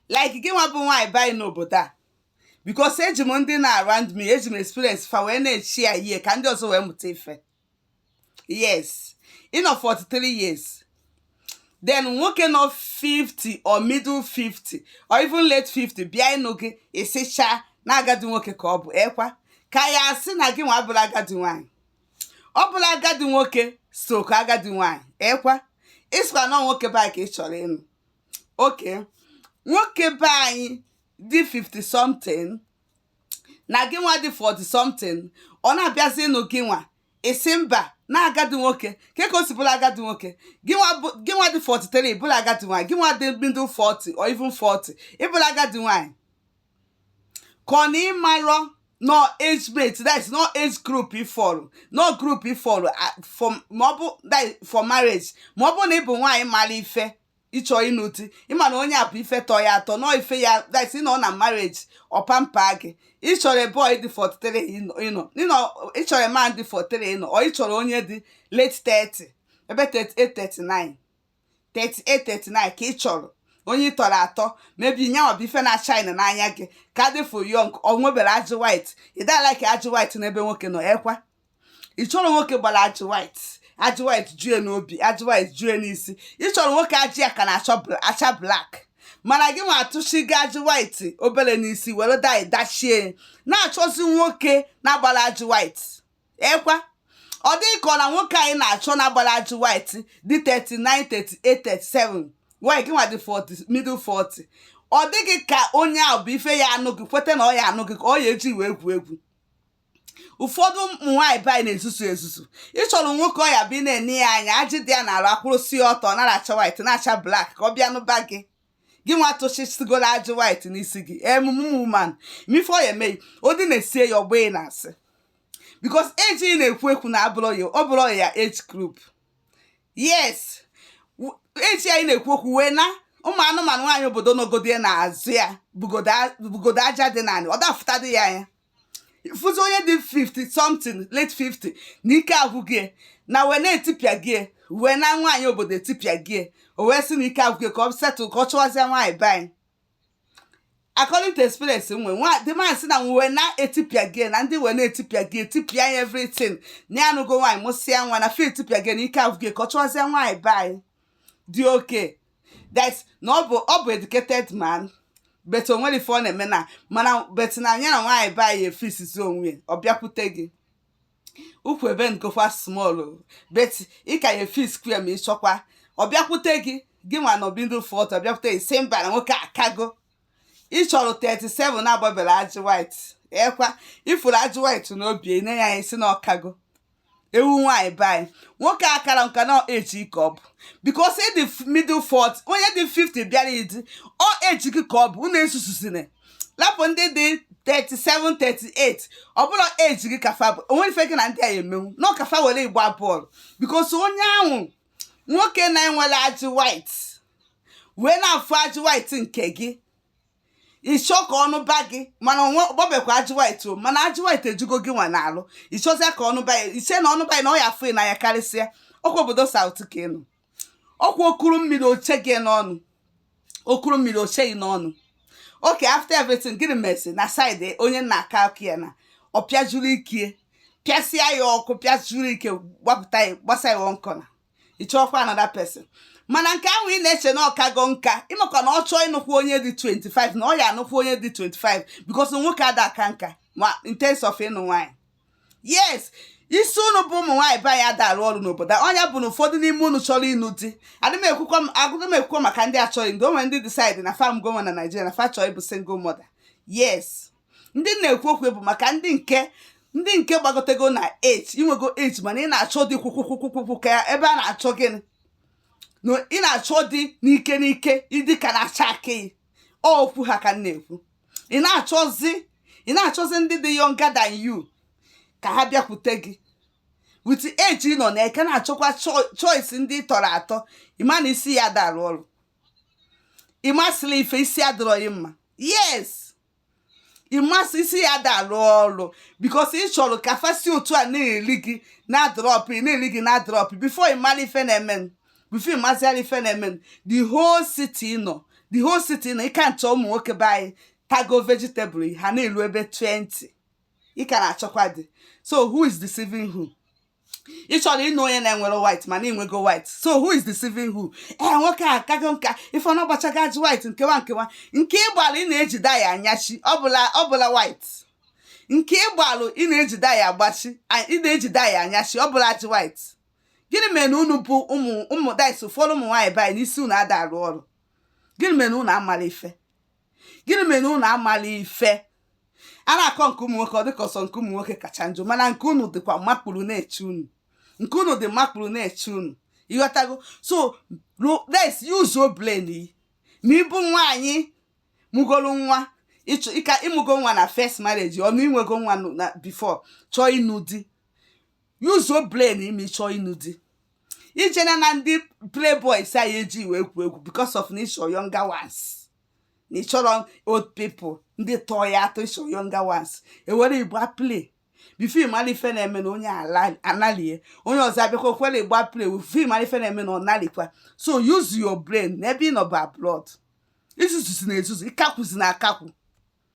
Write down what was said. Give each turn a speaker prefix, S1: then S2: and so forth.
S1: like gị nwa bụ nwaanyị banyị n'obodo a because eji m ndị na around me, eji m experience fa wee na-echi ya ihe ka ndị ọzọ wee mụta ife. Yes, nọ 43 years. Then nwoke nọ 50 or middle 50 or even late 50 bịa ịnụ gị ịsịcha na agadi nwoke ka ọ bụ ekwa ka ya asị na gị nwa abụrụ agadi nwaanyị. Ọ bụla agadi nwoke stroke agadi nwaanyị ekwa ịsịkwa na nwoke be anyị ka ị chọrọ ịnụ. Okay, nwoke be anyị dị 50 something na gị nwa dị 40 something ọ na-abịazi ịnụ gị nwa isi mba na agadi nwoke ka o si bụrụ agadi nwoke. Gị nwa dị 43 bụrụ agadi nwaanyị, gị nwa dị middle 40 or even 40 ịbụrụ agadi nwaanyị. Ka ọ na ịmarọ no age mate, that is no age group you follow, no group you follow for mobile that for marriage. Mobile na ịbụ nwaanyị mara ife ịchọ ịnụti ịma na onye abụ ife tọ ya atọ no ife ya that is na marriage or pampa gị. Ịchọrọ boy dị 43 ịchọrọ man dị 43 or ịchọrọ onye dị late 30 ebe 38 39 ka ịchọrọ onye tọrọ atọ maybe nyawa bụ ife na shine n'anya gị ka dị for young o nwebere ajị white. Ị da like ajị white n'ebe nwoke nọ ekwa. Ị chọrọ nwoke gbara ajị white jue n'obi, ajị white jue n'isi. Ị chọrọ nwoke ajị ya ka na-acha black mana gị nwa atụchigo ajị white obere n'isi were dachie na-achọzi nwoke na-agbara ajị white ekwa. Ọ dịghị ka ọ na nwoke anyị na-achọ na-agbara ajị white dị 39 38 37 why gị nwa dị 40 middle 40. Ọ dịghị ka onye ahụ bụ ife ya anụ gị kwete na ọ ya anụ gị ka ọ ya eji wee egwu egwu. Ụfọdụ ụmụ nwaanyị be anyị na-ezuzu ị chọrọ nwoke ọ ya bụ ị na-ene ya anya ajị dị ya n'arụ akwụrụsi ọtọ na-acha white na-acha black ka ọ bịa n'ụba gị. Gị nwa tụchisigoro ajị white n'isi gị woman mife ọ ya emeghị ọ dị na-esie ya ọgbọ ị na-asị because age ị na-ekwu ekwu na ọ bụrụ ya age group. Yes, age ya ị na-ekwu okwu wee na ụmụ anụmanụ nwaanyị obodo n'ogodo ya na-azụ ya bugodo aja dị naanị ọ dafụta dị ya anya. Fụzi onye dị 50 something late 50 na ike agwụ gị na wee na-etipịa gị wee na nwaanyị obodo etipịa gị o wee sị na ike agwụ gị ka ọ settle ka ọ chọwazie nwaanyị be anyị. According to experience the man sị na wee na-etipịa gị na ndị wee na-etipịa gị etipịa ya everything na ya nụgo nwaanyị mụsịa nwa na fe etipịa gị na ike agwụ gị ka ọ chọwazie nwaanyị be anyị dị okay. That's na ọ bụ educated man bet o nwere ife ọ na-eme na mana bet na anya na nwaanyị be anyị efisizi onwe ọ bịakwute gị ukwu ebe nkokwa small bet ị ka ya efi square ma ịchọkwa ọ bịakwute gị nwa nọ bindo 40 ọ bịakwute gị si mba na nwoke akago. Ị chọrọ 37 na-agbabere ajị white ekwa ifuru ajị white n'obi ine ya isi na ọkago ewu nwaanyị be anyị. Nwoke akara nka na eji ike ọ bụ because dị middle 40 onye dị 50 bịara ịdị ọ eji gị ka ọ bụ unu esusuzine lapụ ndị dị 37 38 ọ bụla eji gị kafa bụ onwe ife gị na ndị a emenwu na ọkafa were igba bọọlụ because onye ahụ nwoke na-enwere ajị white wee na-afụ ajị white nke gị ịchọ ka ọnụ ba gị mana ọgbọbekwa ajị white o mana ajị white ejugo gị nwa n'alụ ịchọzịa ka ọnụ ba ya iche na ọnụ ba ya na ọ ya afụ na ya karịsịa ọkwa obodo South ka ịnụ ọkwa okuru mmiri oche gị n'ọnụ okuru mmiri oche gị n'ọnụ. Okay, after everything gịnị mesi na side onye na-aka aka ya na ọ pịajuru ike pịasịa ya ọkụ pịajuru ike gbapụta ya gbasa ya nkọna ịchọkwa another person mana nke ahụ ị na-eche na ọkago nka ịmakwa na ọ chọọ ịnụkwu onye dị 25 na ọ ya anụkwu onye dị 25 because nwoke ada aka nka ma in terms of ịnụ nwaanyị. Yes, isi unu bụ ụmụ nwaanyị be anyị ada arụ ọrụ n'obodo ọnya bụ na ụfọdụ n'ime unu chọrọ ịnụ di agụdị m ekwukwa maka ndị achọghị ndị onwe ndị decide na fam goma na Nigeria na fa chọọ ịbụ single mother. Yes, ndị na-ekwu okwu bụ maka ndị nke gbagotego na age inwego age mana ị na-achọ dị kwukwukwukwukwu ka ebe a na-achọ gịnị no ị na-achọ dị n'ike ịdị ka na-acha akị okwu ha ka na-ekwu. Ị na-achọzi ndị dị younger than you ka ha bịakwute gị with age ị nọ na eke na-achọkwa choice ndị tọrọ atọ ịma na isi ya darụ ọrụ ịmasịla ife isi adịrọghị mma. Yes, ịmasị isi ya darụ ọrụ because ị chọrọ ka fasi otu a na-eri gị na drop before ị mara ife na-emen before ị mazịara ife na-emen the whole city nọ the whole city na ị ka nchọ ụmụ nwoke be anyị tago vegetable ha na-elu ebe 20 ị ka na-achọkwa dị. So who is deceiving who? Ị chọrọ ịnụ onye na-enwere white mana ịnwego white, so who is deceiving who? Nwoke a kago nka ife ọ na-agbachaga ji white nkewa nke ịgbalụ ị na-ejide ya anyachi ọbụla white, nke ịgbalụ ị na-ejide ya agbachi ị na-ejide ya anyachi ọbụla ji white. Gịnị mere na unu bụ ụmụ dice ụfọdụ ụmụ nwaanyị banyị n'isi unu ada arụ ọrụ? Gịnị mere na unu amala ife? Gịnị mere na unu amala ife? A na-akọ nke ụmụ nwoke ọ dịka ọsọ nke ụmụ nwoke kacha njọ, mana nke unu dịkwa makpuru na-eche unu, nke unu dị makpuru na-eche unu, ịghọtago? So let's use your brain. Ma ịbụ nwaanyị mụgolu nwa ịka ịmụgo nwa na first marriage ọ na inwego nwa na before chọọ ịnụ di, use your brain ime chọọ ịnụ di. Ijena na ndị playboys anyị eji iwe egwu because of na ịchọ younger ones, na ịchọrọ old people ndị tọọ ya atọ, ịchọ younger ones ewere igba play before ịmara ife na-eme na onye analie onye ọzọ abịakwa okwere igba play before ịmara ife na-eme na ọ nalikwa. So use your brain na ebe ị nọ bụ abroad, izuzu na ezuzu ịkakwuzi na akakwu.